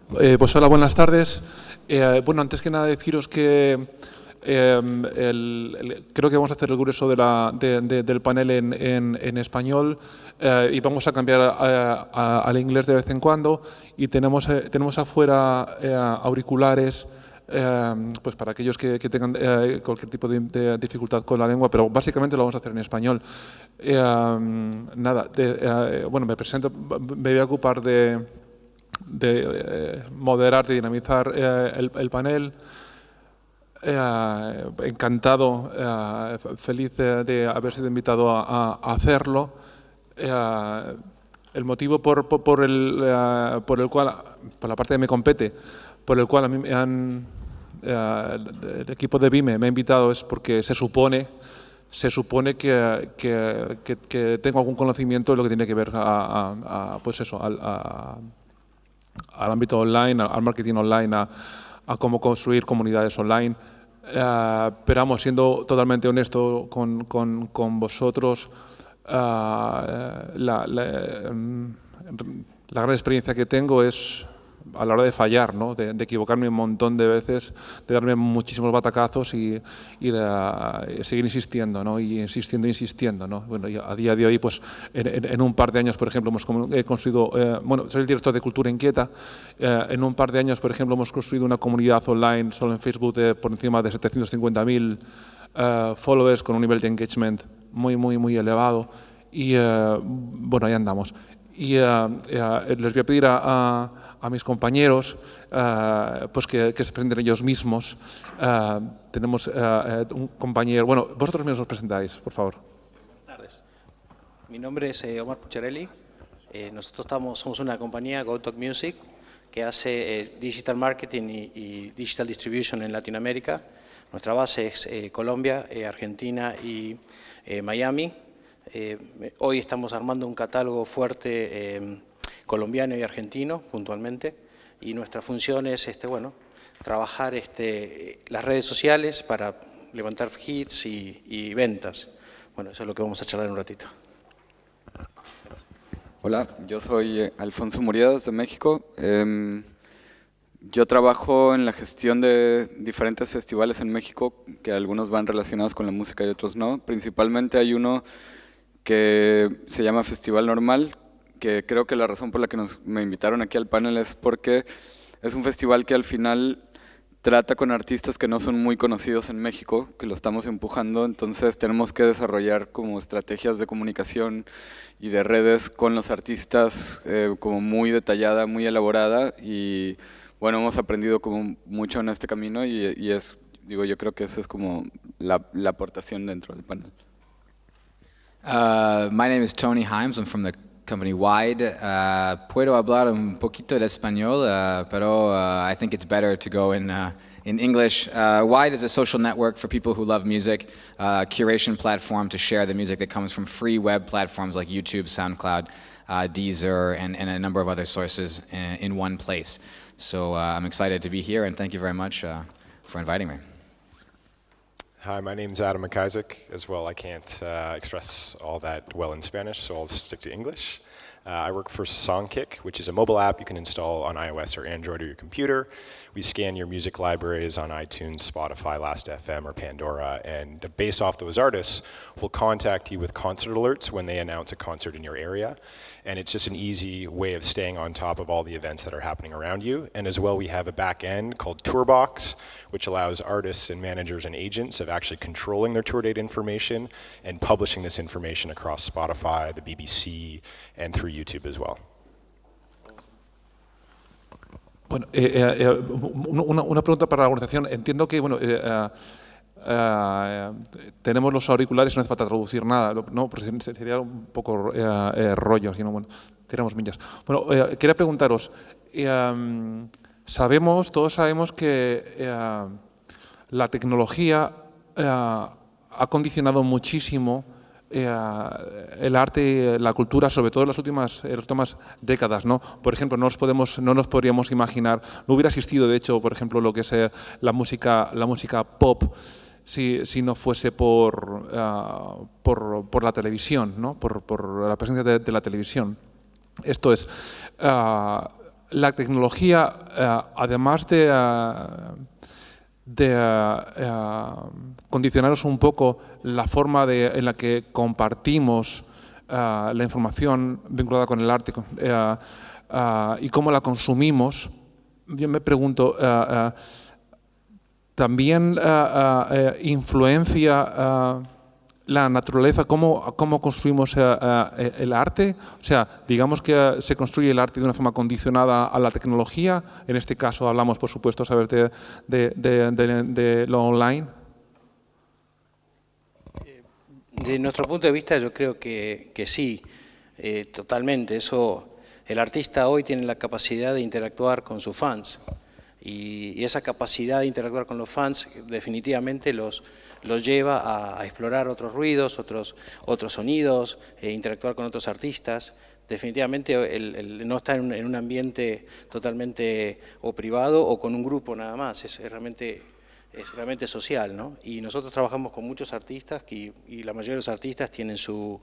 Pues hola, buenas tardes. Bueno, antes que nada deciros que creo que vamos a hacer el grueso del panel en español y vamos a cambiar al inglés de vez en cuando, y tenemos afuera auriculares pues para aquellos que tengan cualquier tipo de dificultad con la lengua, pero básicamente lo vamos a hacer en español. Bueno, me presento, me voy a ocupar de moderar, de dinamizar el panel. Encantado, feliz de haber sido invitado a hacerlo. El motivo por el cual, por la parte que me compete, por el cual a mí el equipo de BIME me ha invitado es porque se supone que tengo algún conocimiento de lo que tiene que ver pues eso, al ámbito online, al marketing online, a cómo construir comunidades online. Pero vamos, siendo totalmente honesto con vosotros, la gran experiencia que tengo es a la hora de fallar, ¿no? de equivocarme un montón de veces, de darme muchísimos batacazos y de seguir insistiendo, ¿no? Y insistiendo, ¿no? Bueno, a día de hoy, pues en un par de años, por ejemplo, hemos construido, bueno, soy el director de Cultura Inquieta. En un par de años, por ejemplo, hemos construido una comunidad online solo en Facebook por encima de 750.000 followers, con un nivel de engagement muy elevado. Y bueno, ahí andamos. Y les voy a pedir a mis compañeros pues que se presenten ellos mismos. Tenemos un compañero. Bueno, vosotros mismos os presentáis, por favor. Buenas tardes. Mi nombre es Omar Pucciarelli. Nosotros somos una compañía, Music, que hace digital marketing y digital distribution en Latinoamérica. Nuestra base es Colombia, Argentina y Miami. Hoy estamos armando un catálogo fuerte colombiano y argentino, puntualmente, y nuestra función es bueno, trabajar las redes sociales para levantar hits y ventas. Bueno, eso es lo que vamos a charlar en un ratito. Hola, yo soy Alfonso Muriedos de México. Yo trabajo en la gestión de diferentes festivales en México, que algunos van relacionados con la música y otros no. Principalmente hay uno que se llama Festival Nrmal, que creo que la razón por la que me invitaron aquí al panel es porque es un festival que al final trata con artistas que no son muy conocidos en México, que lo estamos empujando. Entonces tenemos que desarrollar como estrategias de comunicación y de redes con los artistas como muy detallada, muy elaborada, y bueno, hemos aprendido como mucho en este camino y yo creo que esa es como la aportación dentro del panel. My name is Tony Hymes. I'm from the company Wide. Puedo hablar un poquito de español, pero I think it's better to go in English. Wide is a social network for people who love music, a curation platform to share the music that comes from free web platforms like YouTube, SoundCloud, Deezer, and a number of other sources in one place. So I'm excited to be here, and thank you very much for inviting me. Hi, my name is McIsaac as well. I can't express all that well in Spanish, so I'll stick to English. I work for Songkick, which is a mobile app you can install on iOS or Android or your computer. We scan your music libraries on iTunes, Spotify, Last.fm, or Pandora, and based off those artists, we'll contact you with concert alerts when they announce a concert in your area. And it's just an easy way of staying on top of all the events that are happening around you. And as well, we have a back end called Tourbox, which allows artists and managers and agents of actually controlling their tour date information and publishing this information across Spotify, the BBC, and through YouTube as well. Bueno, una pregunta para la organización. Entiendo que, bueno, tenemos los auriculares y no hace falta traducir nada, ¿no? Porque sería un poco rollo, sino, bueno, tiramos millas. Bueno, quería preguntaros, todos sabemos que la tecnología ha condicionado muchísimo el arte, la cultura, sobre todo en las últimas décadas, ¿no? Por ejemplo, no nos podríamos imaginar, no hubiera existido, de hecho, por ejemplo, lo que es la música pop, si no fuese por la televisión, ¿no? Por la presencia de la televisión. Esto es, la tecnología, además de condicionaros un poco la forma en la que compartimos la información vinculada con el arte y cómo la consumimos, yo me pregunto, ¿también influencia la naturaleza, cómo construimos el arte? O sea, digamos que se construye el arte de una forma condicionada a la tecnología. En este caso hablamos, por supuesto, saber de lo online. De nuestro punto de vista, yo creo que sí, totalmente. El artista hoy tiene la capacidad de interactuar con sus fans. Y esa capacidad de interactuar con los fans definitivamente los lleva a explorar otros ruidos, otros sonidos, interactuar con otros artistas. Definitivamente el no estar en un ambiente totalmente o privado o con un grupo nada más, es realmente social, ¿no? Y nosotros trabajamos con muchos artistas y la mayoría de los artistas tienen su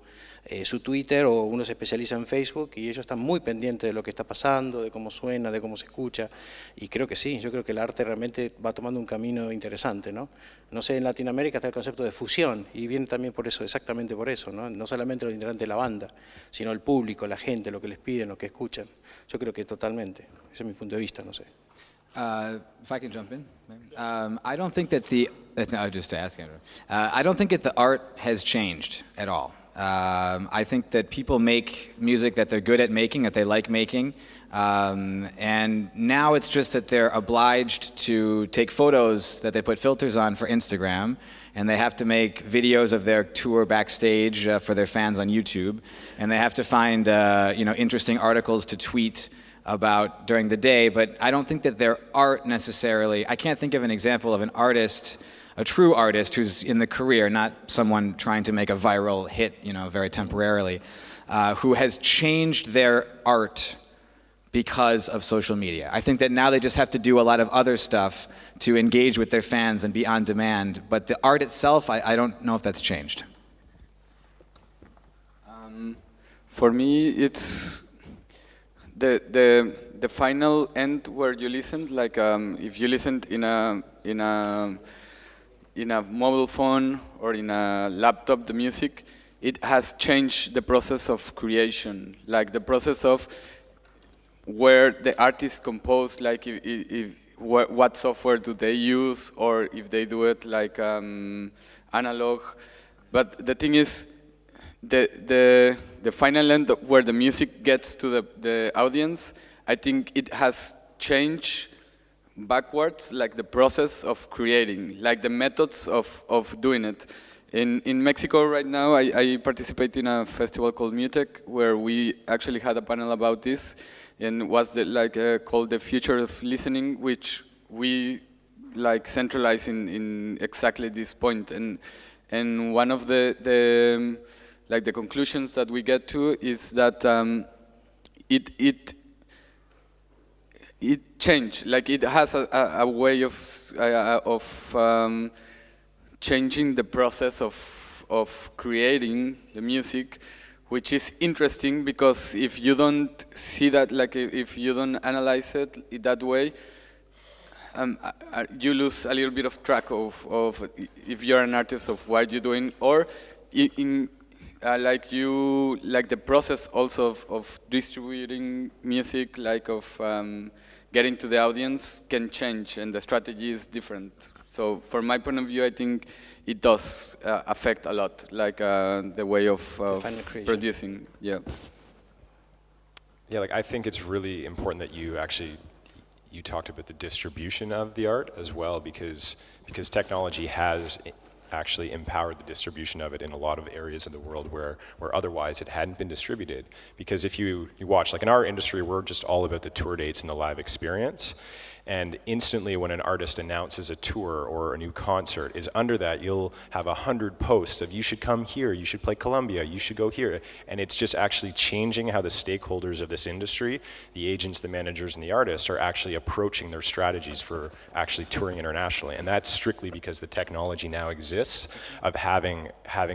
Twitter, o uno se especializa en Facebook, y ellos están muy pendientes de lo que está pasando, de cómo suena, de cómo se escucha, y creo que sí, yo creo que el arte realmente va tomando un camino interesante, ¿no? No sé, en Latinoamérica está el concepto de fusión, y viene también por eso, exactamente por eso, ¿no? No solamente los integrantes de la banda, sino el público, la gente, lo que les piden, lo que escuchan. Yo creo que totalmente, ese es mi punto de vista, no sé. If I can jump in, I don't think that no, just to ask. I don't think that the art has changed at all. I think that people make music that they're good at making, that they like making, and now it's just that they're obliged to take photos that they put filters on for Instagram, and they have to make videos of their tour backstage for their fans on YouTube, and they have to find interesting articles to tweet about during the day, but I don't think that their art necessarily, I can't think of an example of an artist, a true artist who's in the career, not someone trying to make a viral hit, very temporarily, who has changed their art because of social media. I think that now they just have to do a lot of other stuff to engage with their fans and be on demand, but the art itself, I don't know if that's changed. For me, it's the final end where you listened, like if you listened in a mobile phone or in a laptop, the music, it has changed the process of creation, like the process of where the artist composed, like what software do they use, or if they do it like analog. But the thing is, the final end where the music gets to the audience, I think it has changed backwards, like the process of creating, like the methods of doing it. In Mexico right now, I participate in a festival called MUTEC, where we actually had a panel about this, and was called the future of listening, which we centralize in exactly this point. And one of the conclusions that we get to is that it changed. Like it has a way of changing the process of creating the music, which is interesting because if you don't see that, like if you don't analyze it that way, you lose a little bit of track of if you're an artist of what you're doing, or like the process also of distributing music, like of getting to the audience can change, and the strategy is different. So from my point of view, I think it does affect a lot, like the way of producing. Yeah. Yeah, like I think it's really important that you talked about the distribution of the art as well, because technology has actually empowered the distribution of it in a lot of areas of the world where otherwise it hadn't been distributed. Because if you watch, like in our industry, we're just all about the tour dates and the live experience. And instantly when an artist announces a tour or a new concert, is under that you'll have 100 posts of you should come here, you should play Colombia, you should go here. And it's just actually changing how the stakeholders of this industry, the agents, the managers, and the artists are actually approaching their strategies for actually touring internationally. And that's strictly because the technology now exists of having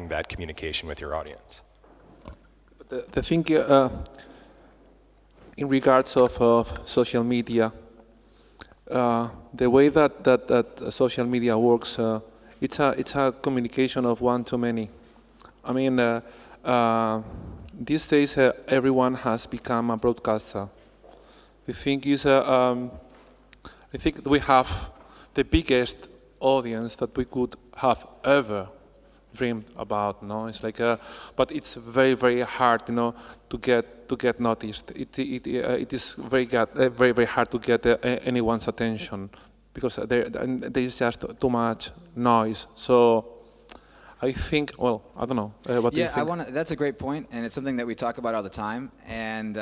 that communication with your audience. The thing in regards of social media, the way that social media works, it's a communication of one to many. I mean, these days everyone has become a broadcaster. The thing is, I think we have the biggest audience that we could have ever dreamed about. No, it's like, but it's very, very hard, you know, to get noticed. It is very, very hard to get anyone's attention because there is just too much noise. So I think, well, I don't know. What do you think? That's a great point, and it's something that we talk about all the time. And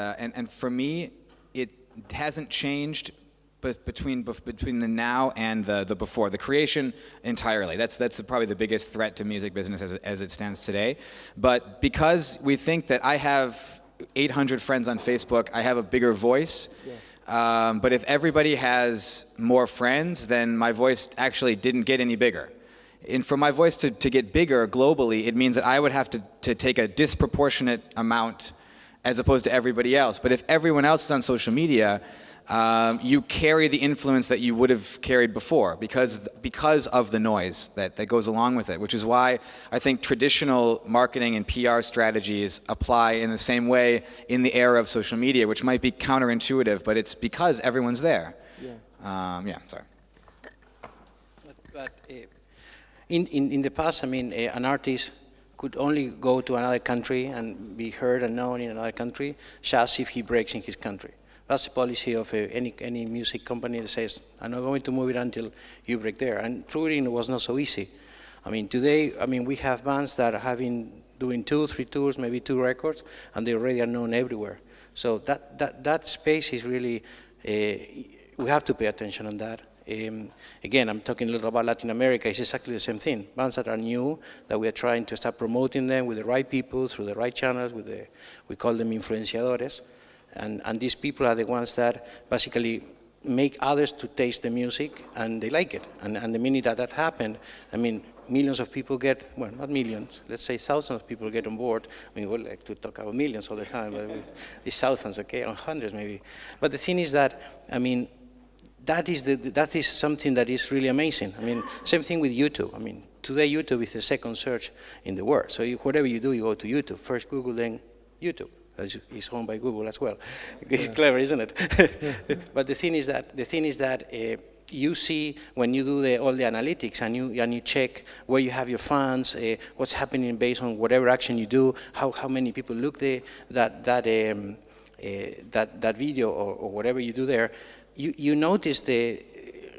for me, it hasn't changed. But between the now and the before, the creation entirely. That's probably the biggest threat to music business as it stands today. But because we think that I have 800 friends on Facebook, I have a bigger voice. Yeah. But if everybody has more friends, then my voice actually didn't get any bigger. And for my voice to get bigger globally, it means that I would have to take a disproportionate amount as opposed to everybody else. But if everyone else is on social media, you carry the influence that you would have carried before because of the noise that goes along with it, which is why I think traditional marketing and PR strategies apply in the same way in the era of social media, which might be counterintuitive, but it's because everyone's there. Yeah. Sorry. But in the past, I mean, an artist could only go to another country and be heard and known in another country just if he breaks in his country. That's the policy of any music company that says, I'm not going to move it until you break there. And touring was not so easy. I mean, today, we have bands that have been doing 2, 3 tours, maybe 2 records, and they already are known everywhere. So that space is really, we have to pay attention on that. Again, I'm talking a little about Latin America. It's exactly the same thing. Bands that are new, that we are trying to start promoting them with the right people, through the right channels, we call them influenciadores. And these people are the ones that basically make others to taste the music, and they like it. And the minute that happened, I mean, millions of people get, well, not millions, let's say thousands of people get on board. I mean, we like to talk about millions all the time, but it's thousands, okay, or hundreds maybe. But the thing is that, I mean, that is something that is really amazing. I mean, same thing with YouTube. I mean, today YouTube is the second search in the world. So whatever you do, you go to YouTube. First Google, then YouTube. It's owned by Google as well. It's clever, isn't it? But the thing is that you see when you do all the analytics and you check where you have your fans, what's happening based on whatever action you do, how many people look that video or whatever you do there, you notice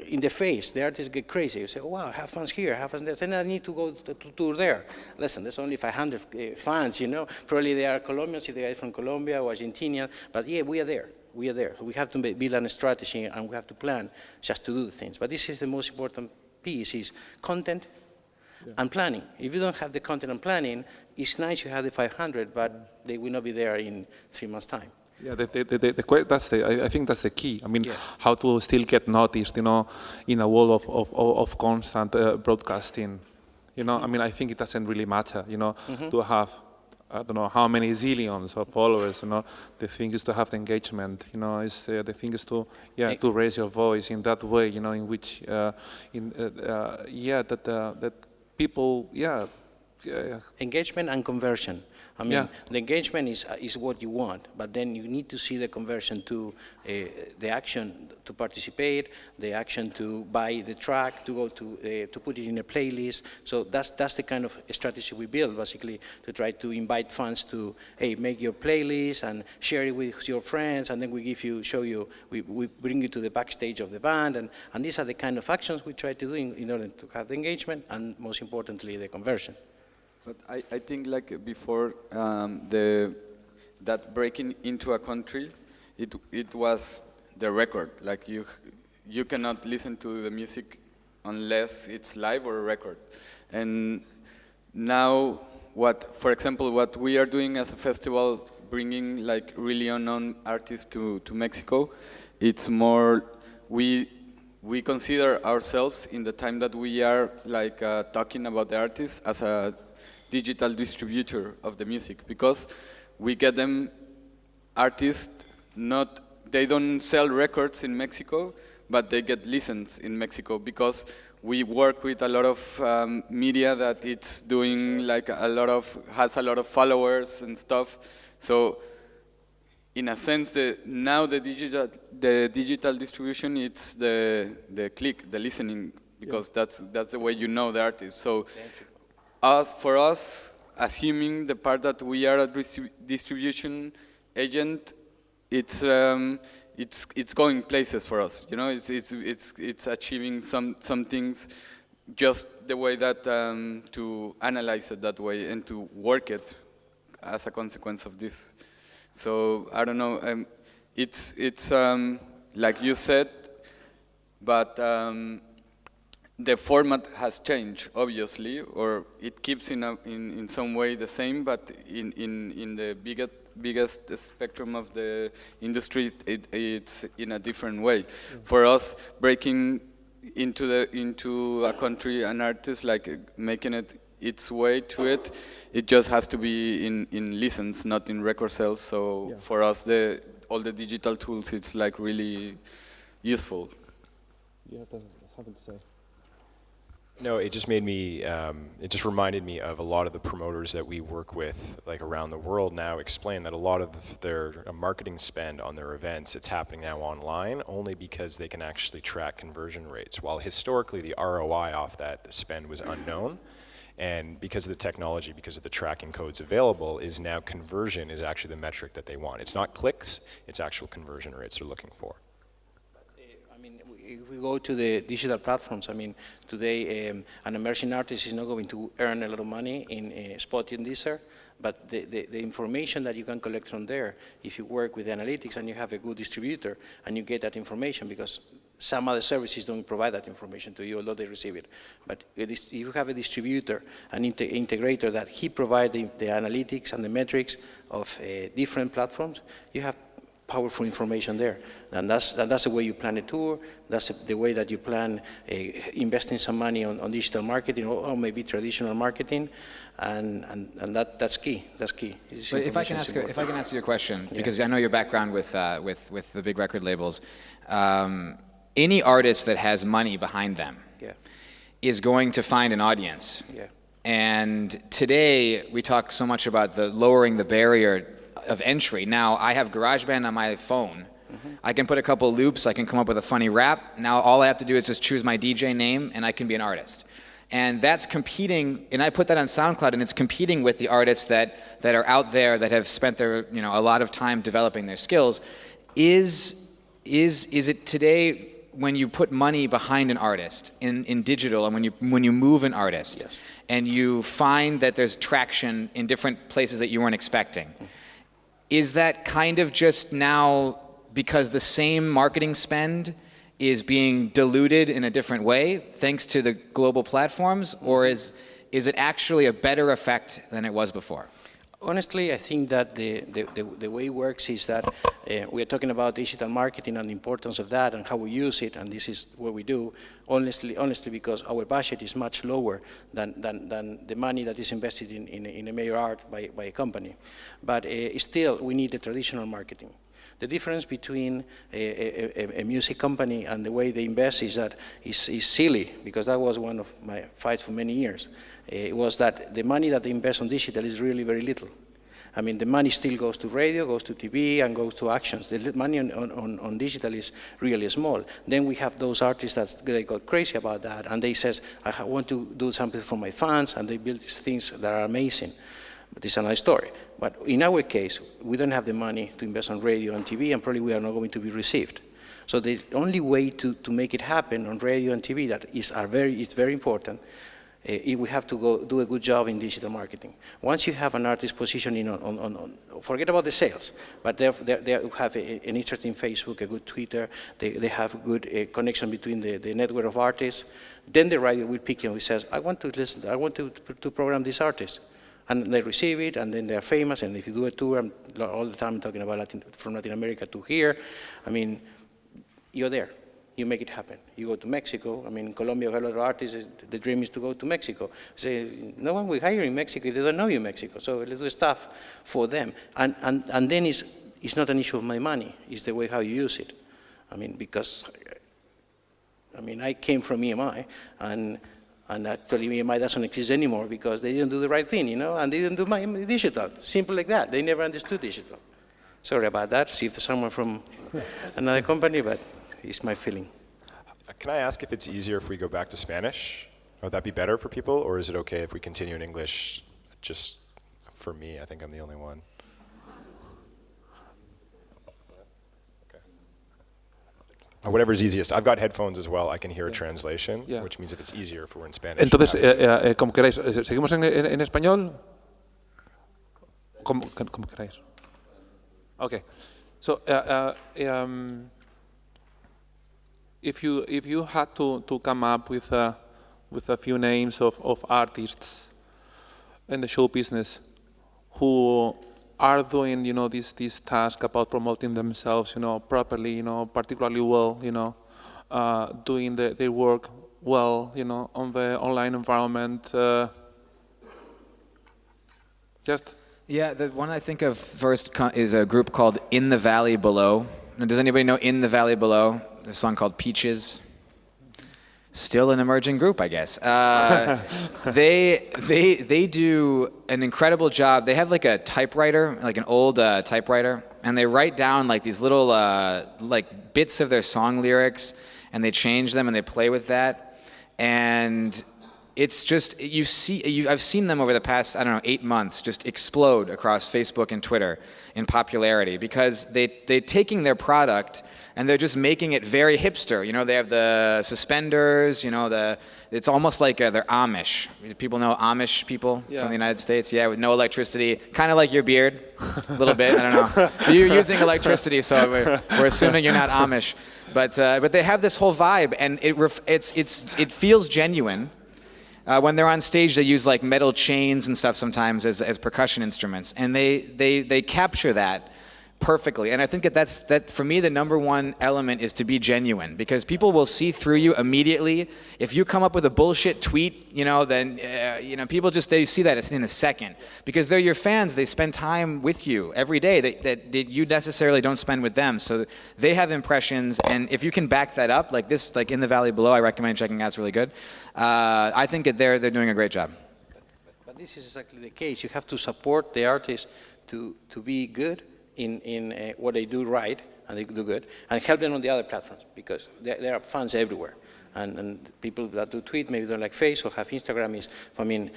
in the face, the artists get crazy. You say, oh, wow, I have fans here, I have fans there. Then I need to go to tour there. Listen, there's only 500 fans, you know. Probably they are Colombians if they are from Colombia or Argentina. But yeah, we are there. We are there. We have to build a strategy and we have to plan just to do the things. But this is the most important piece, is content and planning. If you don't have the content and planning, it's nice you have the 500, but they will not be there in 3 months' time. Yeah, I think that's the key. I mean, how to still get noticed, you know, in a world of constant broadcasting. You know, I mean, I think it doesn't really matter, you know, to have, I don't know how many zillions of followers, you know. The thing is to have the engagement, you know, the thing is to raise your voice in that way, you know, in which, that people, Engagement and conversion. I mean, the engagement is what you want, but then you need to see the conversion to the action to participate, the action to buy the track, to go to put it in a playlist. So that's the kind of strategy we build, basically, to try to invite fans to, hey, make your playlist and share it with your friends, and then we we bring you to the backstage of the band, and these are the kind of actions we try to do in order to have the engagement and, most importantly, the conversion. But I think, like before, that breaking into a country, it was the record. Like you cannot listen to the music unless it's live or a record. And now, for example, what we are doing as a festival, bringing like really unknown artists to Mexico, it's more we consider ourselves in the time that we are like talking about the artists as a digital distributor of the music, because we get them artists they don't sell records in Mexico, but they get listens in Mexico because we work with a lot of media that it's doing like has a lot of followers and stuff. So in a sense, now the digital distribution, it's the click, the listening, because that's the way you know the artist. So for us, assuming the part that we are a distribution agent, it's going places for us. You know, it's achieving some things just the way that to analyze it that way and to work it as a consequence of this. So I don't know. It's like you said, but the format has changed, obviously, or it keeps in some way the same, but in the biggest spectrum of the industry, it's in a different way. For us, breaking into a country, an artist, like making it its way to it, it just has to be in listens, not in record sales. So for us, all the digital tools, it's like really useful. Yeah, that's something to say. No, it just made me, it just reminded me of a lot of the promoters that we work with, like around the world now, explain that a lot of their marketing spend on their events, it's happening now online only because they can actually track conversion rates. While historically the ROI off that spend was unknown, and because of the technology, because of the tracking codes available, is now conversion is actually the metric that they want. It's not clicks, it's actual conversion rates they're looking for. If we go to the digital platforms, I mean, today an emerging artist is not going to earn a lot of money in Spotify and Deezer, but the information that you can collect from there, if you work with analytics and you have a good distributor and you get that information, because some other services don't provide that information to you, although they receive it. But if you have a distributor, an integrator that he provides the analytics and the metrics of different platforms, you have powerful information there. And that's the way you plan a tour, that's the way that you plan investing some money on digital marketing or maybe traditional marketing, and that's key, that's key. But if I can ask you a question, because I know your background with the big record labels, any artist that has money behind them is going to find an audience. And today we talk so much about lowering the barrier of entry. Now I have GarageBand on my phone. I can put a couple loops, I can come up with a funny rap. Now all I have to do is just choose my DJ name and I can be an artist. And that's competing, and I put that on SoundCloud, and it's competing with the artists that are out there that have spent their, a lot of time developing their skills. Is it today, when you put money behind an artist in digital, and when you move an artist, and you find that there's traction in different places that you weren't expecting, is that kind of just now because the same marketing spend is being diluted in a different way thanks to the global platforms, or is it actually a better effect than it was before? Honestly, I think that the way it works is that we are talking about digital marketing and the importance of that and how we use it, and this is what we do, honestly because our budget is much lower than the money that is invested in a major art by a company. But still, we need the traditional marketing. The difference between a music company and the way they invest is silly, because that was one of my fights for many years. It was that the money that they invest on digital is really very little. I mean, the money still goes to radio, goes to TV, and goes to actions. The money on digital is really small. Then we have those artists that they got crazy about that, and they says, I want to do something for my fans, and they build these things that are amazing. But it's another story. But in our case, we don't have the money to invest on radio and TV, and probably we are not going to be received. So the only way to make it happen on radio and TV that is very important. We have to go do a good job in digital marketing. Once you have an artist positioning on forget about the sales, but they have an interesting Facebook, a good Twitter, they have good connection between the network of artists, then the radio will pick you and says, I want to listen, I want to program this artist. And they receive it, and then they're famous, and if you do a tour, I'm all the time talking about from Latin America to here, I mean, you're there. You make it happen. You go to Mexico. I mean, in Colombia, a lot of artists, the dream is to go to Mexico. Say, no one will hire in Mexico if they don't know you in Mexico. So let's do stuff for them. And then it's not an issue of my money, it's the way how you use it. I mean, because, I mean, I came from EMI, and actually EMI doesn't exist anymore because they didn't do the right thing, you know, and they didn't do my digital. Simple like that. They never understood digital. Sorry about that. See if there's someone from another company, but it's my feeling. Can I ask if it's easier if we go back to Spanish? Would that be better for people, or is it okay if we continue in English? Just for me, I think I'm the only one. Whatever's easiest. I've got headphones as well. I can hear a translation, which means if it's easier if we're in Spanish. Entonces, como queráis, ¿seguimos en español? Como queráis. Okay. So, if you had to come up with a few names of artists in the show business who are doing, you know, this task about promoting themselves, you know, properly, you know, particularly well, you know, doing their work well, you know, on the online environment. Yeah, the one I think of first is a group called In the Valley Below. Now, does anybody know In the Valley Below? There's a song called Peaches. Still an emerging group, I guess. They do an incredible job. They have like a typewriter, like an old typewriter, and they write down like these little like bits of their song lyrics, and they change them and they play with that. And it's just, I've seen them over the past, I don't know, 8 months just explode across Facebook and Twitter in popularity because they're taking their product and they're just making it very hipster. You know, they have the suspenders, you know, it's almost like they're Amish. People know Amish people from the United States? Yeah, with no electricity. Kind of like your beard, a little bit, I don't know. But you're using electricity, so we're assuming you're not Amish. But they have this whole vibe, and it feels genuine. When they're on stage, they use like metal chains and stuff sometimes as percussion instruments, and they capture that perfectly. And I think that for me, the number one element is to be genuine, because people will see through you immediately. If you come up with a bullshit tweet, you know, then people they see that in a second, because they're your fans. They spend time with you every day that you necessarily don't spend with them. So they have impressions, and if you can back that up, like this, like In the Valley Below, I recommend checking out. It's really good. I think that they're doing a great job. But this is exactly the case. You have to support the artists to be good in what they do right, and they do good, and help them on the other platforms, because there are fans everywhere. And people that do tweet, maybe don't like Face or have Instagram, is, I mean,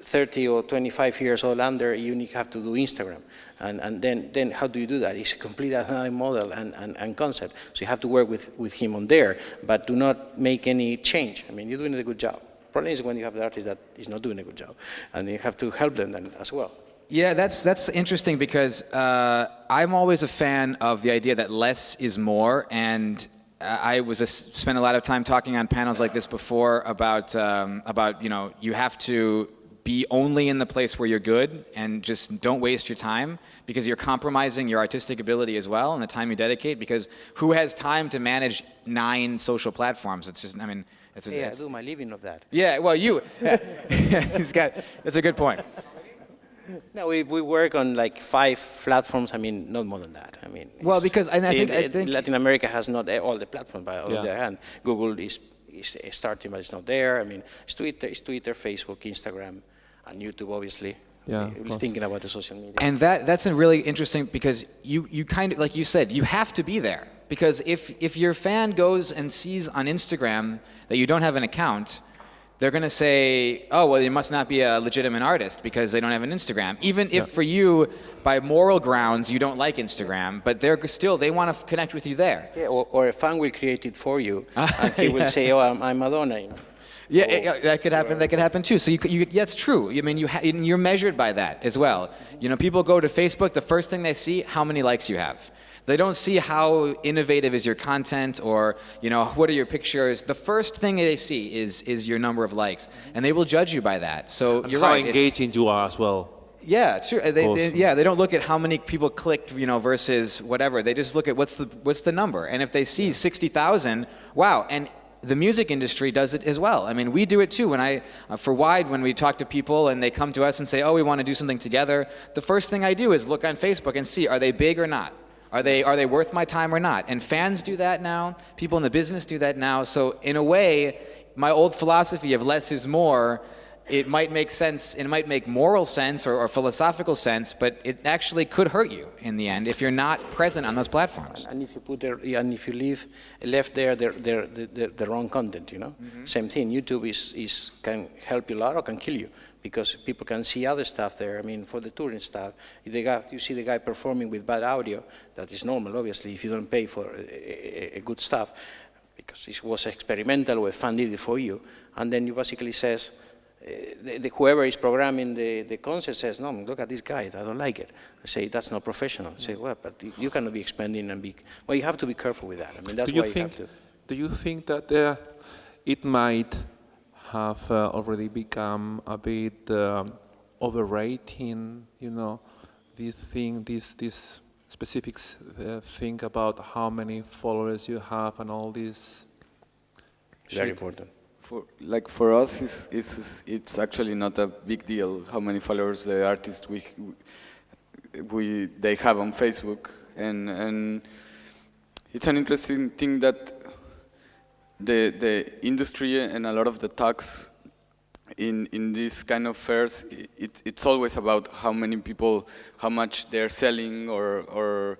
30 or 25 years old under, you have to do Instagram. And then how do you do that? It's a completely another model and concept. So you have to work with him on there, but do not make any change. I mean, you're doing a good job. Problem is when you have the artist that is not doing a good job, and you have to help them then as well. Yeah, that's interesting, because I'm always a fan of the idea that less is more, and I spent a lot of time talking on panels like this before about you know, you have to be only in the place where you're good, and just don't waste your time, because you're compromising your artistic ability as well and the time you dedicate, because who has time to manage 9 social platforms? It's just, I mean, I do my living of that. Yeah, well, that's a good point. No, we work on like 5 platforms. I mean, not more than that. I mean, well, because I think Latin America has not all the platforms, but on the other hand, Google is starting, but it's not there. I mean, it's Twitter, Facebook, Instagram, and YouTube, obviously. Yeah, we're thinking about the social media. And that's a really interesting, because you kind of, like you said, you have to be there. Because if your fan goes and sees on Instagram that you don't have an account, they're going to say, oh, well, you must not be a legitimate artist because they don't have an Instagram. Even if for you, by moral grounds, you don't like Instagram, but they want to connect with you there. Yeah, or a fan will create it for you, and he will say, oh, I'm Madonna. You know? Yeah, that could happen. That could happen too. So that's true. I mean, you're measured by that as well. You know, people go to Facebook. The first thing they see, how many likes you have. They don't see how innovative is your content, or, you know, what are your pictures. The first thing they see is your number of likes, and they will judge you by that. So you're right. How engaging you are as well. Yeah, true. They don't look at how many people clicked, you know, versus whatever. They just look at what's the number. And if they see 60,000, wow. And the music industry does it as well. I mean, we do it too. When we talk to people and they come to us and say, oh, we want to do something together, the first thing I do is look on Facebook and see, are they big or not? Are they worth my time or not? And fans do that now. People in the business do that now. So in a way, my old philosophy of less is more, it might make sense, it might make moral sense or philosophical sense, but it actually could hurt you in the end if you're not present on those platforms. And if you put there, and if you left there the wrong content, you know, same thing. YouTube can help you a lot or can kill you because people can see other stuff there. I mean, for the touring stuff, if you see the guy performing with bad audio, that is normal, obviously, if you don't pay for a good stuff, because it was experimental or a fan did it for you, and then you basically says. Whoever is programming the concert says, no, look at this guy, I don't like it. I say, that's not professional. I say, well, but you cannot be expanding and be, well, you have to be careful with that. I mean, that's why you have to. Do you think that it might have already become a bit overrating, you know, this thing, this specific thing about how many followers you have and all this? Very important. For us, it's actually not a big deal how many followers the artist they have on Facebook, and it's an interesting thing that the industry and a lot of the talks in these kind of fairs, it's always about how many people, how much they're selling, or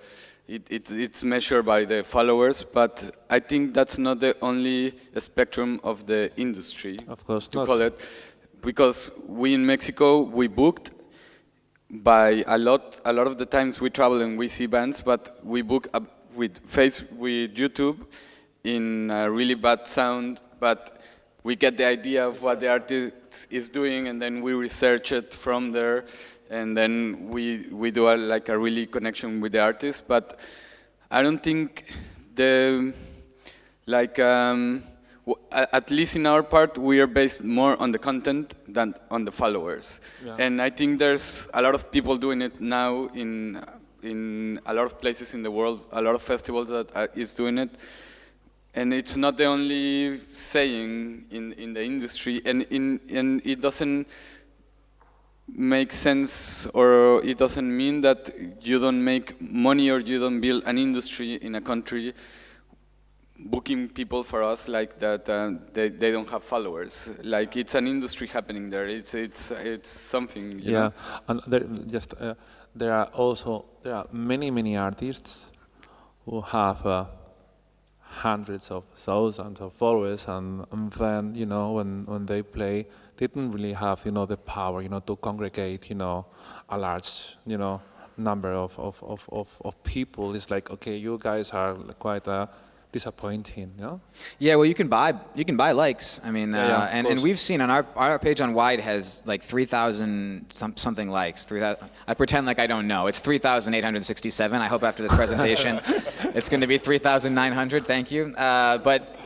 it's measured by the followers, but I think that's not the only spectrum of the industry, of course to not. call it, because we in Mexico, we booked by a lot of the times we travel and we see bands, but we book with YouTube in a really bad sound, but we get the idea of what the artist is doing, and then we research it from there. And then we do a really connection with the artist, but I don't think at least in our part, we are based more on the content than on the followers. Yeah. And I think there's a lot of people doing it now in a lot of places in the world, a lot of festivals that is doing it. And it's not the only saying in the industry, and it doesn't make sense, or it doesn't mean that you don't make money or you don't build an industry in a country booking people for us like that. They don't have followers. Like, it's an industry happening there. It's something. You know? And there are many artists who have hundreds of thousands of followers, and then, you know, when they play, they didn't really have, you know, the power, you know, to congregate, you know, a large, you know, number of people. It's like, okay, you guys are quite disappointing, you know? Yeah, well, you can buy likes. I mean, and we've seen on our page on Wide has like 3,000 something likes. 3,000. I pretend like I don't know. It's 3,867. I hope after this presentation, it's going to be 3,900. Thank you. But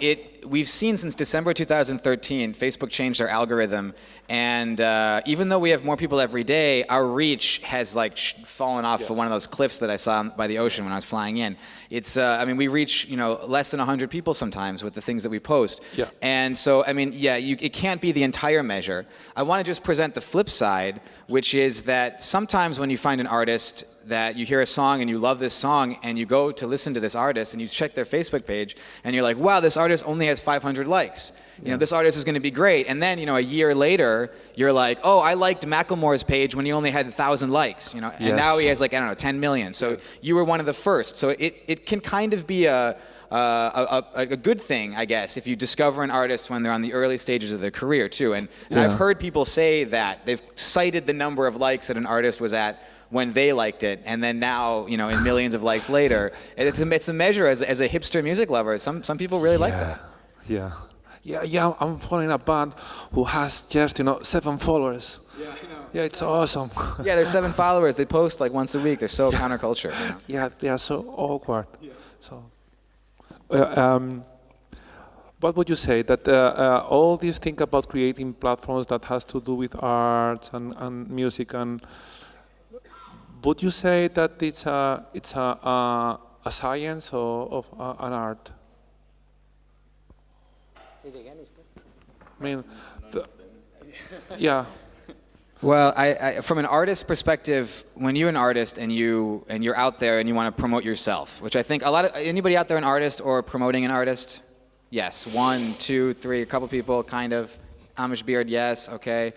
we've seen since December 2013, Facebook changed their algorithm, and even though we have more people every day, our reach has like fallen off for one of those cliffs that I saw by the ocean when I was flying in. It's, I mean, we reach, you know, less than 100 people sometimes with the things that we post. Yeah. And so, I mean, it can't be the entire measure. I want to just present the flip side, which is that sometimes when you find an artist that you hear a song and you love this song and you go to listen to this artist and you check their Facebook page and you're like, wow, this artist only has 500 likes. You know, this artist is going to be great. And then, you know, a year later, you're like, oh, I liked Macklemore's page when he only had 1,000 likes, you know, and now he has like, I don't know, 10 million. So you were one of the first. So it can kind of be a good thing, I guess, if you discover an artist when they're on the early stages of their career too. And I've heard people say that they've cited the number of likes that an artist was at when they liked it, and then now, you know, in millions of likes later. It's a measure as a hipster music lover. Some people really like that. Yeah, I'm following a band who has just, you know, 7 followers. Yeah, I know. Yeah, it's awesome. Yeah, there's 7 followers. They post like once a week. They're so counterculture. You know? Yeah, they are so awkward. Yeah. So, what would you say that all these thing about creating platforms that has to do with arts and music, and would you say that it's a science or of an art? I mean, Well, from an artist perspective, when you're an artist and you're out there and you want to promote yourself, which I think anybody out there an artist or promoting an artist? Yes, 1, 2, 3, a couple people, kind of. Amish beard, yes, okay.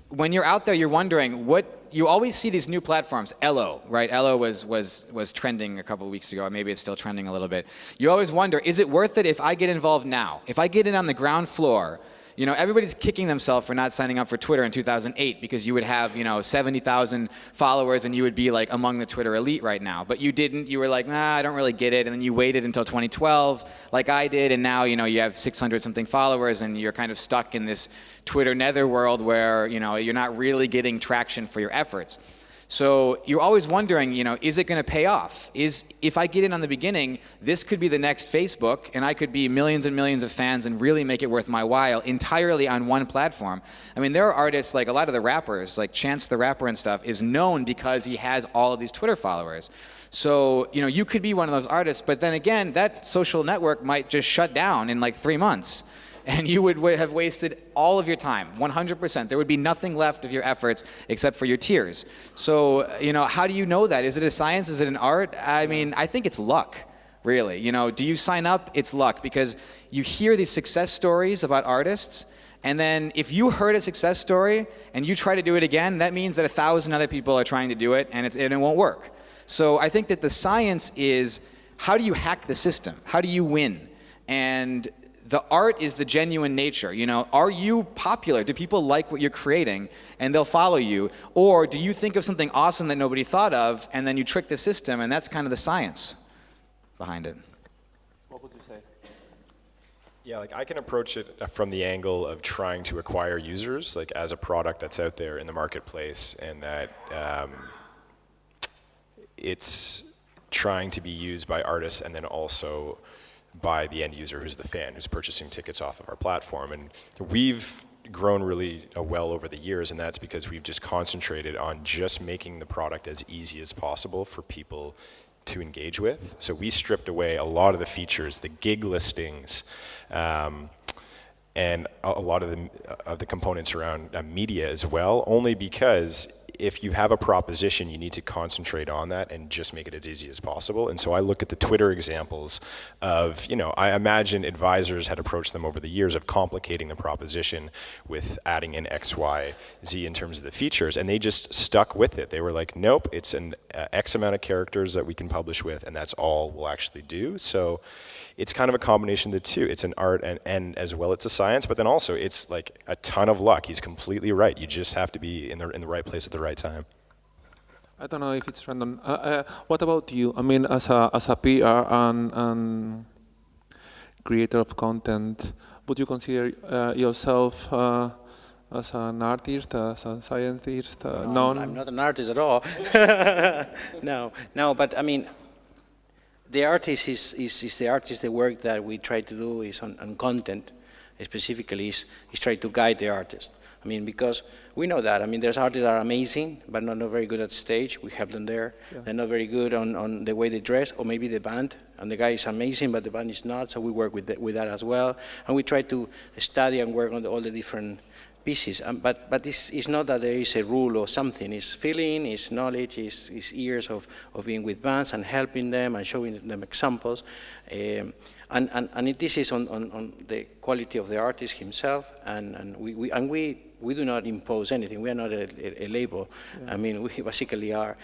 When you're out there, you're wondering you always see these new platforms. Ello, right? Ello was trending a couple of weeks ago. Maybe it's still trending a little bit. You always wonder, is it worth it if I get involved now? If I get in on the ground floor, you know, everybody's kicking themselves for not signing up for Twitter in 2008 because you would have, 70,000 followers and you would be like among the Twitter elite right now. But you didn't. You were like, nah, I don't really get it. And then you waited until 2012 like I did. And now, you have 600 something followers and you're kind of stuck in this Twitter netherworld where, you're not really getting traction for your efforts. So you're always wondering, is it going to pay off? If I get in on the beginning, this could be the next Facebook, and I could be millions and millions of fans and really make it worth my while entirely on one platform. I mean, there are artists, like a lot of the rappers, like Chance the Rapper and stuff, is known because he has all of these Twitter followers. So, you could be one of those artists, but then again, that social network might just shut down in like 3 months. And you would have wasted all of your time, 100%. There would be nothing left of your efforts except for your tears. So, how do you know that? Is it a science? Is it an art? I mean, I think it's luck, really. Do you sign up? It's luck, because you hear these success stories about artists, and then if you heard a success story and you try to do it again, that means that 1,000 other people are trying to do it, and it won't work. So I think that the science is, how do you hack the system? How do you win? And the art is the genuine nature. Are you popular? Do people like what you're creating and they'll follow you? Or do you think of something awesome that nobody thought of and then you trick the system, and that's kind of the science behind it? What would you say? Yeah, I can approach it from the angle of trying to acquire users, as a product that's out there in the marketplace, and that it's trying to be used by artists and then also by the end user, who's the fan, who's purchasing tickets off of our platform. And we've grown really well over the years, and that's because we've just concentrated on just making the product as easy as possible for people to engage with. So we stripped away a lot of the features, the gig listings, and a lot of the components around media as well, only because if you have a proposition, you need to concentrate on that and just make it as easy as possible. And so I look at the Twitter examples of, I imagine advisors had approached them over the years of complicating the proposition with adding in X, Y, Z in terms of the features, and they just stuck with it. They were like, nope, it's an X amount of characters that we can publish with, and that's all we'll actually do. So it's kind of a combination of the two. It's an art and as well it's a science, but then also it's like a ton of luck. He's completely right. You just have to be in the right place at the right time. I don't know if it's random. What about you? I mean, as a PR and creator of content, would you consider yourself as an artist, as a scientist? No, I'm not an artist at all. No, but I mean, the artist is the artist. The work that we try to do is on content, specifically is try to guide the artist. I mean, because we know that. I mean, there's artists that are amazing, but not very good at stage. We have them there. Yeah. They're not very good on the way they dress, or maybe the band. And the guy is amazing, but the band is not. So we work with that as well. And we try to study and work on all the different pieces. But it's not that there is a rule or something. It's feeling, it's knowledge, it's years of being with bands and helping them and showing them examples. And this is on the quality of the artist himself, and we do not impose anything. We are not a label. Yeah. I mean, we basically are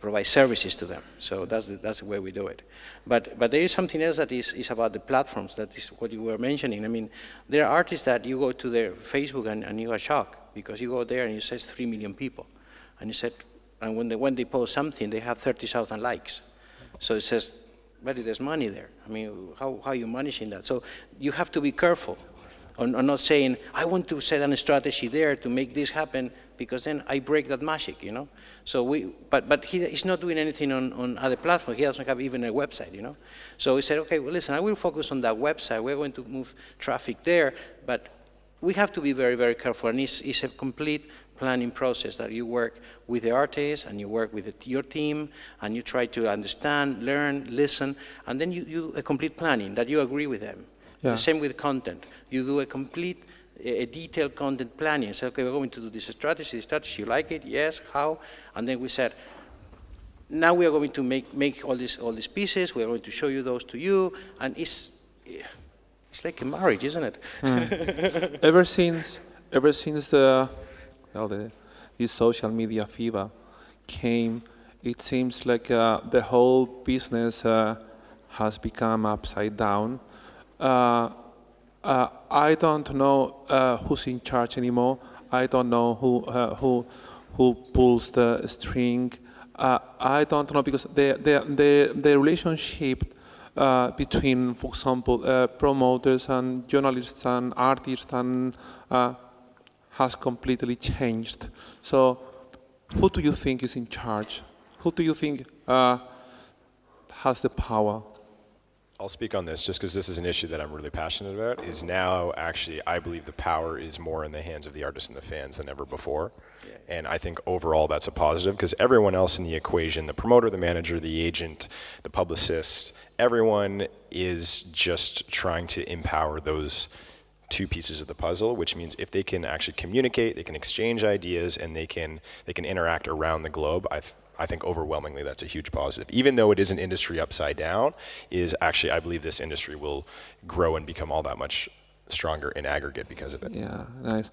provide services to them. So that's the way we do it. But there is something else that is about the platforms. That is what you were mentioning. I mean, there are artists that you go to their Facebook and you are shocked because you go there and it says 3 million people, and you said, and when they post something, they have 30,000 likes. So it says, but there's money there. I mean, how are you managing that? So you have to be careful on not saying, I want to set a strategy there to make this happen, because then I break that magic, So but he's not doing anything on other platforms. He doesn't have even a website, So he said, okay, well, listen, I will focus on that website. We're going to move traffic there, but we have to be very, very careful. And it's a complete planning process that you work with the artist and you work with your team and you try to understand, learn, listen, and then you do a complete planning that you agree with them. Yeah. The same with content. You do a complete a detailed content planning. So, okay, we're going to do this strategy, you like it? Yes, how? And then we said, now we are going to make all these pieces, we are going to show you those to you, and it's like a marriage, isn't it? Ever since this social media fever came, it seems like the whole business has become upside down. I don't know who's in charge anymore. I don't know who pulls the string. I don't know, because the relationship between, for example, promoters and journalists and artists and has completely changed. So, who do you think is in charge? Who do you think has the power? I'll speak on this just because this is an issue that I'm really passionate about, is now actually I believe the power is more in the hands of the artists and the fans than ever before. Yeah. And I think overall that's a positive, because everyone else in the equation, the promoter, the manager, the agent, the publicist, everyone is just trying to empower those two pieces of the puzzle, which means if they can actually communicate, they can exchange ideas, and they can interact around the globe, I think overwhelmingly that's a huge positive. Even though it is an industry upside down, I believe this industry will grow and become all that much stronger in aggregate because of it. Yeah, nice.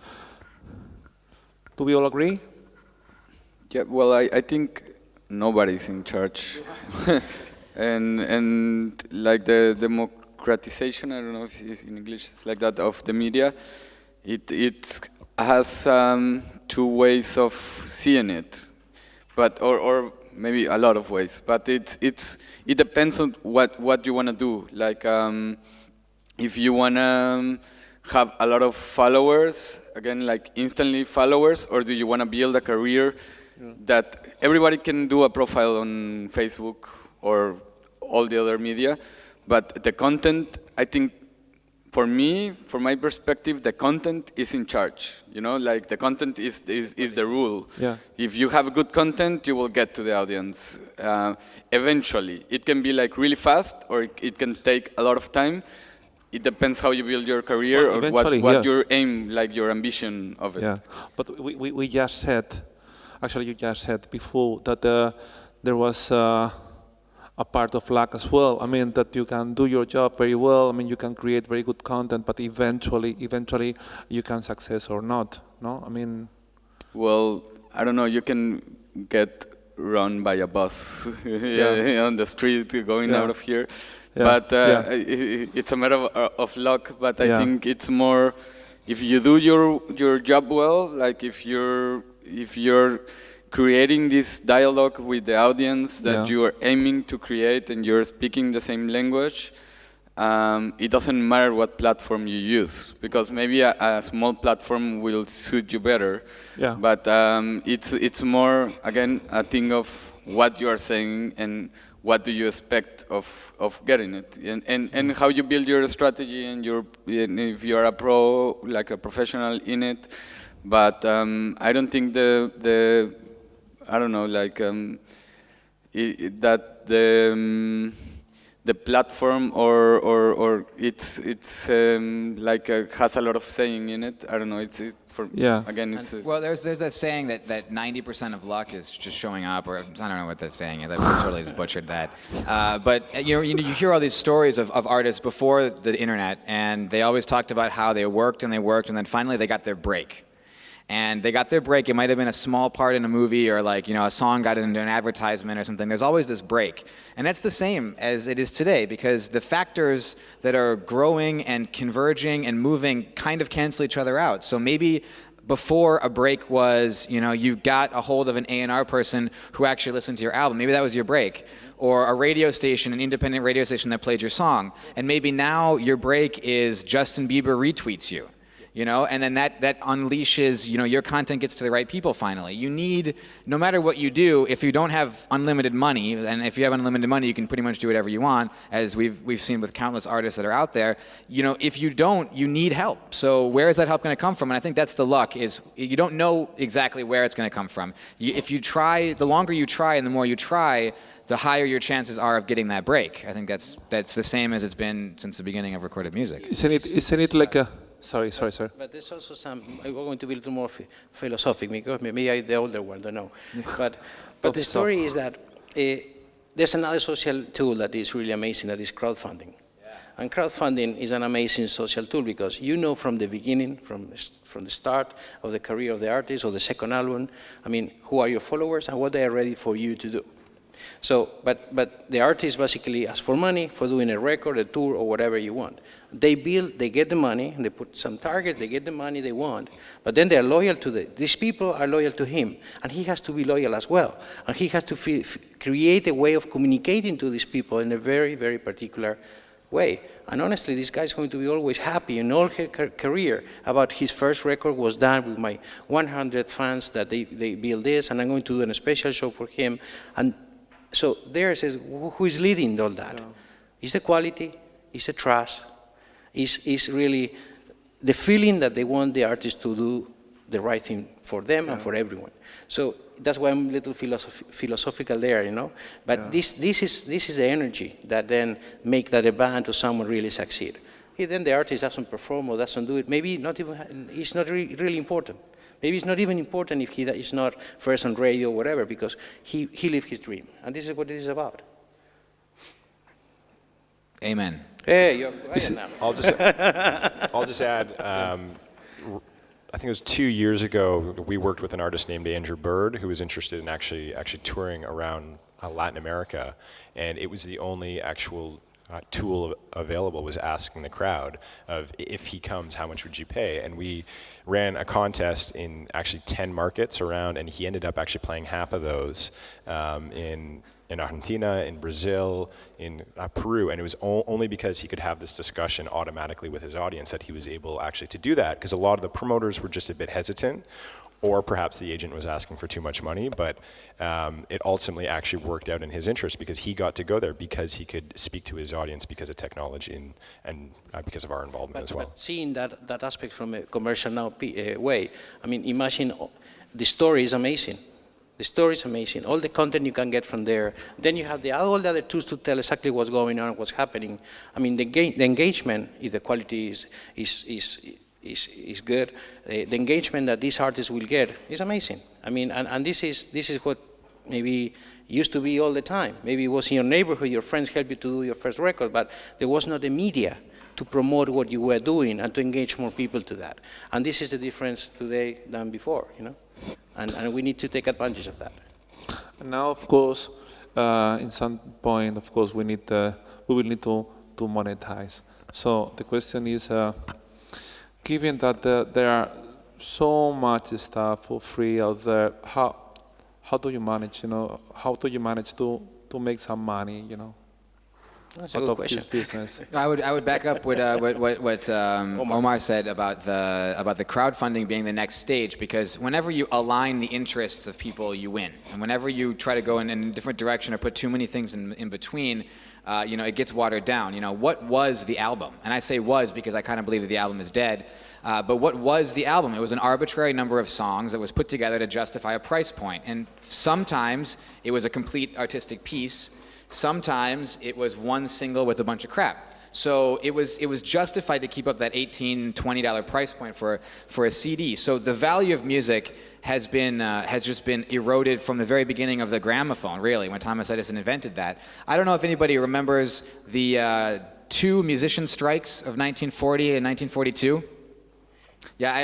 Do we all agree? Yeah, well, I think nobody's in charge. and like the democratization, I don't know if it's in English, it's like that, of the media, it has two ways of seeing it. But or maybe a lot of ways, but it depends on what you want to do. Like if you want to have a lot of followers, again, like instantly followers, or do you want to build a career that everybody can do a profile on Facebook or all the other media, but the content, I think, for me, from my perspective, the content is in charge. You know, like the content is the rule. Yeah. If you have good content, you will get to the audience eventually. It can be like really fast, or it can take a lot of time. It depends how you build your career, or what your aim, like your ambition of it. Yeah, but we just said, actually you just said before that there was a part of luck as well. I mean, that you can do your job very well. I mean, you can create very good content, but eventually you can success or not. No, I mean. Well, I don't know. You can get run by a bus on the street going out of here, but it's a matter of luck. But I think it's more if you do your job well. Like if you're creating this dialogue with the audience that you are aiming to create, and you're speaking the same language, it doesn't matter what platform you use, because maybe a small platform will suit you better. Yeah. But it's more, again, a thing of what you are saying and what do you expect of getting it, and how you build your strategy, and if you're a pro, like a professional in it. But I don't think I don't know, like that the platform or it's like has a lot of saying in it. I don't know. Again, it's well. There's that saying that 90% of luck is just showing up, or I don't know what that saying is. I totally just butchered that. But you hear all these stories of artists before the internet, and they always talked about how they worked, and then finally they got their break. And they got their break. It might have been a small part in a movie, or like, a song got into an advertisement or something. There's always this break. And that's the same as it is today, because the factors that are growing and converging and moving kind of cancel each other out. So maybe before a break was, you got a hold of an A&R person who actually listened to your album. Maybe that was your break. Or a radio station, an independent radio station that played your song. And maybe now your break is Justin Bieber retweets you. And then that unleashes, your content gets to the right people finally. You need, no matter what you do, if you don't have unlimited money, and if you have unlimited money, you can pretty much do whatever you want, as we've seen with countless artists that are out there. If you don't, you need help. So where is that help going to come from? And I think that's the luck, is you don't know exactly where it's going to come from. If you try, the longer you try and the more you try, the higher your chances are of getting that break. I think that's the same as it's been since the beginning of recorded music. Isn't it like a... Sorry. But there's also some, I'm going to be a little more philosophic, because maybe I'm the older one, don't know. But the story is that there's another social tool that is really amazing, that is crowdfunding. And crowdfunding is an amazing social tool because you know from the beginning, from the start of the career of the artist or the second album, I mean, who are your followers and what they are ready for you to do. So, but the artist basically asks for money for doing a record, a tour, or whatever you want. They build, they get the money, they put some targets, they get the money they want, but then they're loyal to these people are loyal to him, and he has to be loyal as well. And he has to create a way of communicating to these people in a very, very particular way. And honestly, this guy's going to be always happy in all his career about his first record was done with my 100 fans that they build this, and I'm going to do a special show for him. And so there it says, who is leading all that? Yeah. Is the quality, is the trust, is really the feeling that they want the artist to do the right thing for them and for everyone. So that's why I'm a little philosophical there, you know. But this is the energy that then make that a band or someone really succeed. Then the artist doesn't perform or doesn't do it. Maybe not even, it's not really important. Maybe it's not even important if he is not first on radio or whatever, because he lived his dream. And this is what it is about. Amen. Hey, you're quiet now. I'll just add, I think it was 2 years ago, we worked with an artist named Andrew Bird who was interested in actually touring around Latin America, and it was the only actual tool available was asking the crowd of, if he comes, how much would you pay? And we ran a contest in actually 10 markets around, and he ended up actually playing half of those in Argentina, in Brazil, in Peru, and it was only because he could have this discussion automatically with his audience that he was able actually to do that, because a lot of the promoters were just a bit hesitant, or perhaps the agent was asking for too much money, but it ultimately actually worked out in his interest because he got to go there because he could speak to his audience because of technology and because of our involvement as well. But seeing that aspect from a commercial now way, I mean, imagine the story is amazing. The story is amazing. All the content you can get from there. Then you have all the other tools to tell exactly what's going on, what's happening. I mean, the engagement, if the quality is good, the engagement that these artists will get is amazing. I mean, and this is what maybe used to be all the time. Maybe it was in your neighborhood, your friends helped you to do your first record, but there was not the media to promote what you were doing and to engage more people to that. And this is the difference today than before, you know? And we need to take advantage of that. And now, of course, in some point, of course, we will need to monetize. So the question is, given that there are so much stuff for free out there, how do you manage? You know, how do you manage to make some money? You know. That's a good question. I would back up what Omar said about the crowdfunding being the next stage, because whenever you align the interests of people, you win, and whenever you try to go in a different direction or put too many things in between, you know, it gets watered down. You know, what was the album? And I say was because I kind of believe that the album is dead. But what was the album? It was an arbitrary number of songs that was put together to justify a price point, and sometimes it was a complete artistic piece. Sometimes it was one single with a bunch of crap. So it was justified to keep up that $18, $20 price point for a CD. So the value of music has just been eroded from the very beginning of the gramophone, really, when Thomas Edison invented that. I don't know if anybody remembers the 2 musician strikes of 1940 and 1942. Yeah,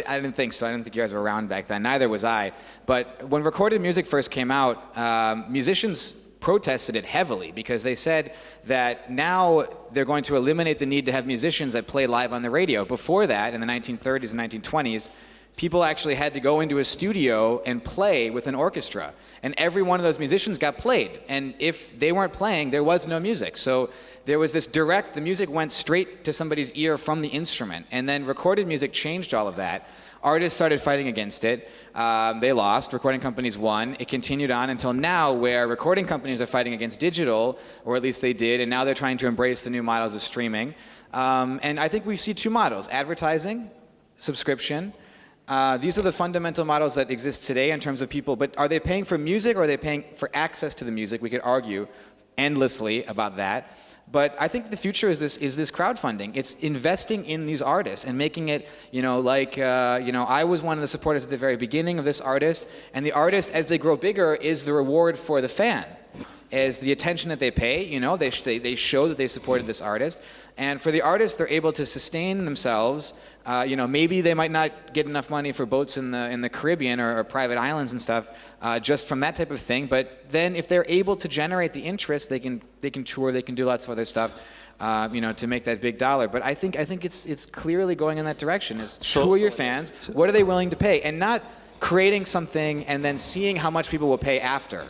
I didn't think so. I didn't think you guys were around back then. Neither was I. But when recorded music first came out, musicians protested it heavily because they said that now they're going to eliminate the need to have musicians that play live on the radio. Before that, in the 1930s and 1920s, people actually had to go into a studio and play with an orchestra. And every one of those musicians got played. And if they weren't playing, there was no music. So there was this the music went straight to somebody's ear from the instrument. And then recorded music changed all of that. Artists started fighting against it. They lost. Recording companies won. It continued on until now, where recording companies are fighting against digital, or at least they did, and now they're trying to embrace the new models of streaming. And I think we see 2 models: advertising, subscription. These are the fundamental models that exist today in terms of people. But are they paying for music, or are they paying for access to the music? We could argue endlessly about that. But I think the future is this crowdfunding. It's investing in these artists and making it, I was one of the supporters at the very beginning of this artist, and the artist, as they grow bigger, is the reward for the fan. Is the attention that they pay, they show that they supported this artist. And for the artists, they're able to sustain themselves. Maybe they might not get enough money for boats in the Caribbean or private islands and stuff, just from that type of thing. But then if they're able to generate the interest, they can tour, they can do lots of other stuff, to make that big dollar. But I think it's clearly going in that direction. Is who are your fans? What are they willing to pay? And not creating something and then seeing how much people will pay after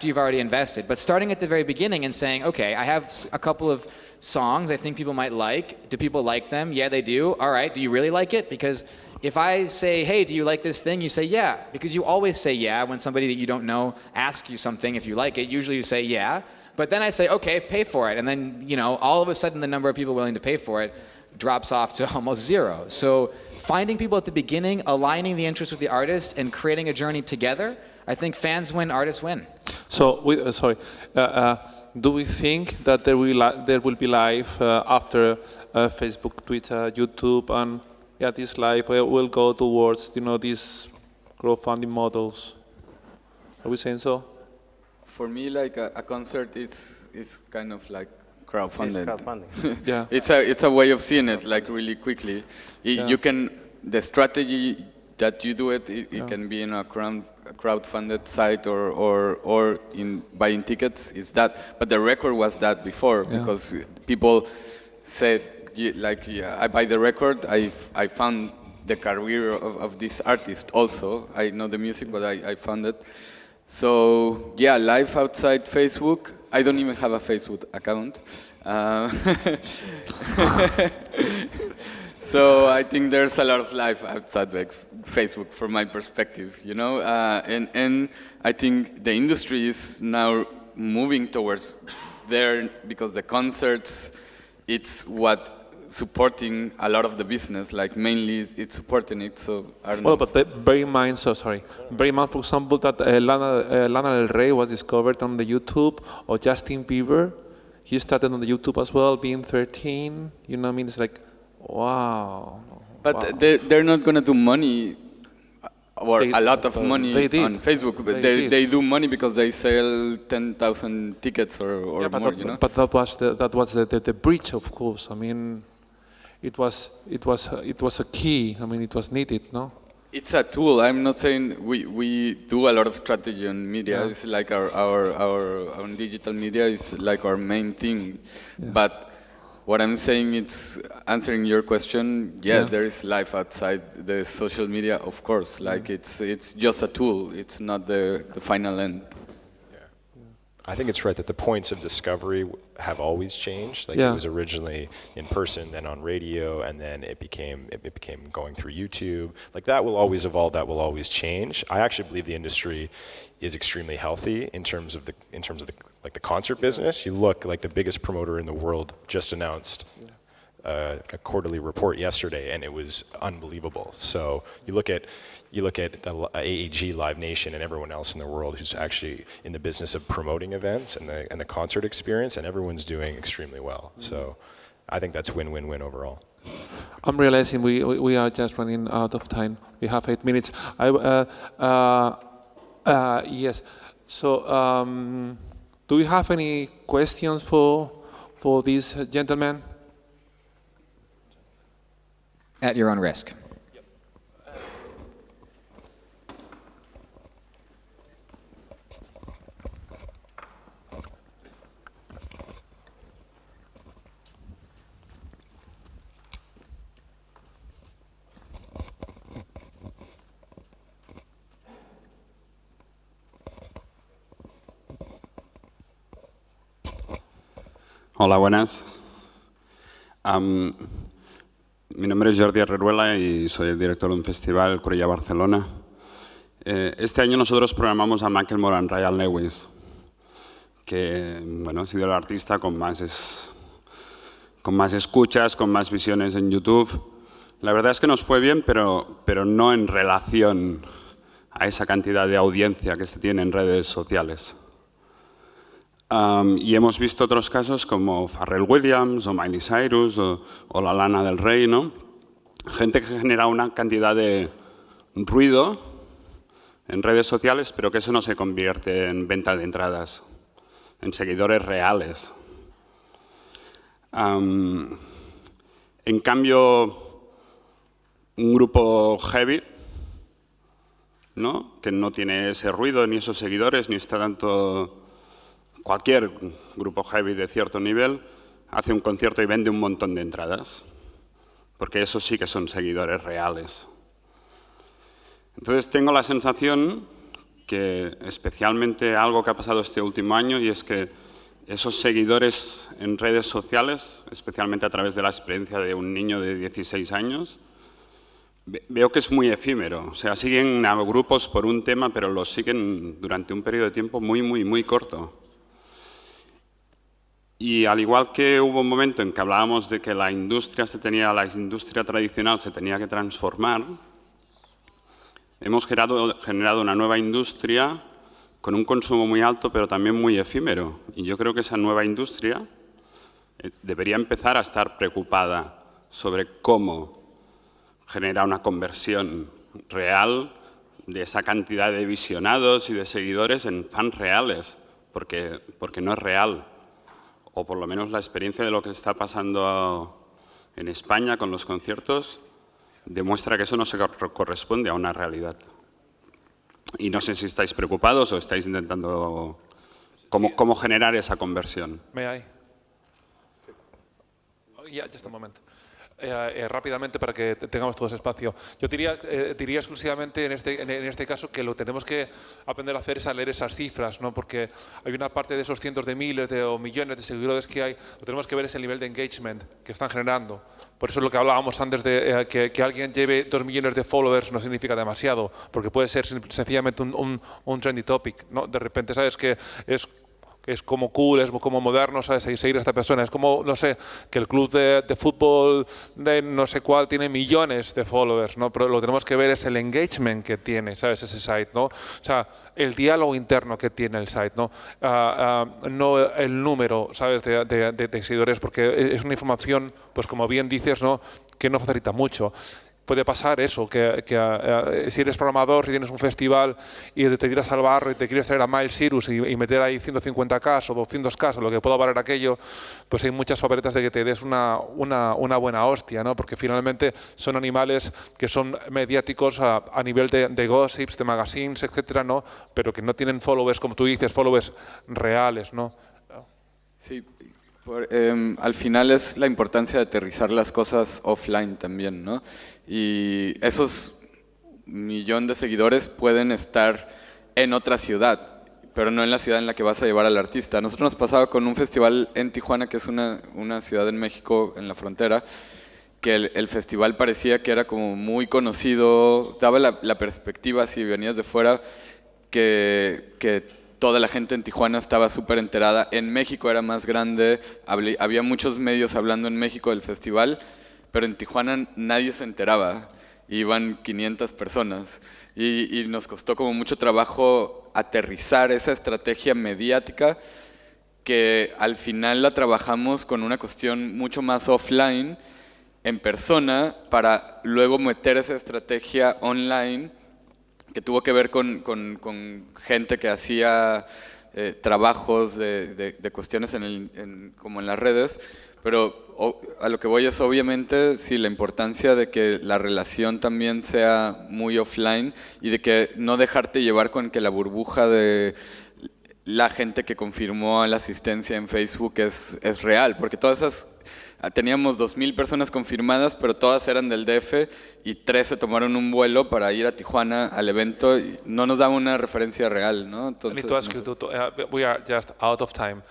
you've already invested, but starting at the very beginning and saying, okay, I have a couple of songs I think people might like. Do people like them? Yeah, they do. All right, do you really like it? Because if I say, hey, do you like this thing? You say, yeah, because you always say yeah when somebody that you don't know asks you something if you like it. Usually you say yeah, but then I say, okay, pay for it. And then, all of a sudden the number of people willing to pay for it drops off to almost zero. So finding people at the beginning, aligning the interest with the artist, and creating a journey together, I think fans win, artists win. So, do we think that there will be live after Facebook, Twitter, YouTube, and this live will go towards these crowdfunding models? Are we saying so? For me, like a concert is kind of like crowdfunding. It's crowdfunding. Yeah. It's a way of seeing it like really quickly. The strategy that you do it can be in a crowdfunded site or in buying tickets is that, but the record was that before because people said I buy the record, I found the career of this artist also. I know the music, but I found it. So yeah, live outside Facebook. I don't even have a Facebook account. So I think there's a lot of life outside Facebook from my perspective, and I think the industry is now moving towards there because the concerts, it's what supporting a lot of the business, like mainly it's supporting it, so I don't know. Well, but bear in mind, for example, that Lana Del Rey was discovered on the YouTube, or Justin Bieber, he started on the YouTube as well, being 13, it's like, wow. But wow. They're not going to do money or a lot of money on Facebook. But they do money because they sell 10,000 tickets or more, But that was the breach, of course. I mean, it was a key. I mean, it was needed, no? It's a tool. I'm not saying we do a lot of strategy on media. Yeah. It's like our digital media is like our main thing. Yeah. But what I'm saying, it's answering your question. Yeah, there is life outside the social media, of course. Like it's just a tool. It's not the final end. I think it's right that the points of discovery have always changed. Like it was originally in person, then on radio, and then it became going through YouTube. Like that will always evolve. That will always change. I actually believe the industry is extremely healthy in terms of the concert business. You look, like the biggest promoter in the world just announced a quarterly report yesterday, and it was unbelievable. So you look at the AEG, Live Nation, and everyone else in the world who's actually in the business of promoting events and the concert experience, and everyone's doing extremely well. So I think that's win-win-win overall. I'm realizing we are just running out of time. We have 8 minutes. Yes. So do we have any questions for these gentlemen? At your own risk. Hola, buenas. Mi nombre es Jordi Herreruela y soy el director de un festival, Cultura Barcelona. Este año nosotros programamos a Macklemore and Ryan Lewis, que bueno, ha sido el artista con más escuchas, con más visiones en YouTube. La verdad es que nos fue bien, pero no en relación a esa cantidad de audiencia que se tiene en redes sociales. Y hemos visto otros casos como Pharrell Williams o Miley Cyrus o la Lana del Rey, ¿no? Gente que genera una cantidad de ruido en redes sociales, pero que eso no se convierte en venta de entradas, en seguidores reales. En cambio, un grupo heavy, ¿no? Que no tiene ese ruido ni esos seguidores, ni está tanto... Cualquier grupo heavy de cierto nivel hace un concierto y vende un montón de entradas, porque esos sí que son seguidores reales. Entonces tengo la sensación que especialmente algo que ha pasado este último año, y es que esos seguidores en redes sociales, especialmente a través de la experiencia de un niño de 16 años, veo que es muy efímero. O sea, siguen a grupos por un tema, pero los siguen durante un periodo de tiempo muy corto. Y al igual que hubo un momento en que hablábamos de que la industria tradicional se tenía que transformar, hemos generado una nueva industria con un consumo muy alto, pero también muy efímero. Y yo creo que esa nueva industria debería empezar a estar preocupada sobre cómo generar una conversión real de esa cantidad de visionados y de seguidores en fans reales, porque no es real. O por lo menos la experiencia de lo que está pasando en España con los conciertos demuestra que eso no se corresponde a una realidad. Y no sé si estáis preocupados o estáis intentando cómo generar esa conversión. May I? Yeah, just a moment. Rápidamente para que tengamos todo ese espacio. Yo diría exclusivamente en este caso que lo tenemos que aprender a hacer es a leer esas cifras, ¿no? Porque hay una parte de esos cientos de miles o millones de seguidores que hay, lo tenemos que ver es el nivel de engagement que están generando. Por eso es lo que hablábamos antes de que alguien lleve 2 millones de followers no significa demasiado, porque puede ser sencillamente un trendy topic, ¿no? De repente sabes que es como cool, es como moderno, ¿sabes? Seguir a esta persona. Es como, no sé, que el club de fútbol de no sé cuál tiene millones de followers, ¿no? Pero lo que tenemos que ver es el engagement que tiene, ¿sabes? Ese site, ¿no? O sea, el diálogo interno que tiene el site, ¿no? No el número, ¿sabes? De seguidores, porque es una información, pues como bien dices, ¿no? Que no facilita mucho. Puede pasar eso, que si eres programador, si tienes un festival y te tiras al barro y te quieres traer a Miley Cyrus y meter ahí 150K o 200K, lo que pueda valer aquello, pues hay muchas papeletas de que te des una buena hostia, ¿no? Porque finalmente son animales que son mediáticos a nivel de gossips, de magazines, etcétera, ¿no? Pero que no tienen followers, como tú dices, followers reales, ¿no? Sí. Al final es la importancia de aterrizar las cosas offline también, ¿no? Y esos 1 millón de seguidores pueden estar en otra ciudad, pero no en la ciudad en la que vas a llevar al artista. A nosotros nos pasaba con un festival en Tijuana, que es una ciudad en México, en la frontera, que el festival parecía que era como muy conocido, daba la perspectiva, si venías de fuera, que toda la gente en Tijuana estaba súper enterada. En México era más grande, había muchos medios hablando en México del festival, pero en Tijuana nadie se enteraba. Iban 500 personas y nos costó como mucho trabajo aterrizar esa estrategia mediática, que al final la trabajamos con una cuestión mucho más offline, en persona, para luego meter esa estrategia online, que tuvo que ver con gente que hacía trabajos de cuestiones como en las redes, pero a lo que voy es obviamente sí, la importancia de que la relación también sea muy offline y de que no dejarte llevar con que la burbuja de la gente que confirmó la asistencia en Facebook es real, porque todas esas... Teníamos 2,000 personas confirmadas, pero todas eran del DF y 3 se tomaron un vuelo para ir a Tijuana al evento y no nos daba una referencia real, ¿no? Entonces, I need to ask you, we are just out of time.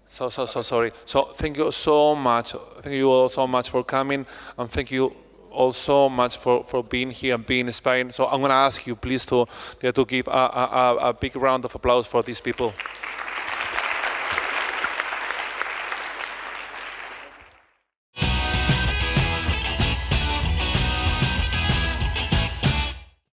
So sorry. So thank you so much. Thank you all so much for coming, and thank you all so much for being here and being in Spain. So I'm going to ask you please to give a big round of applause for these people.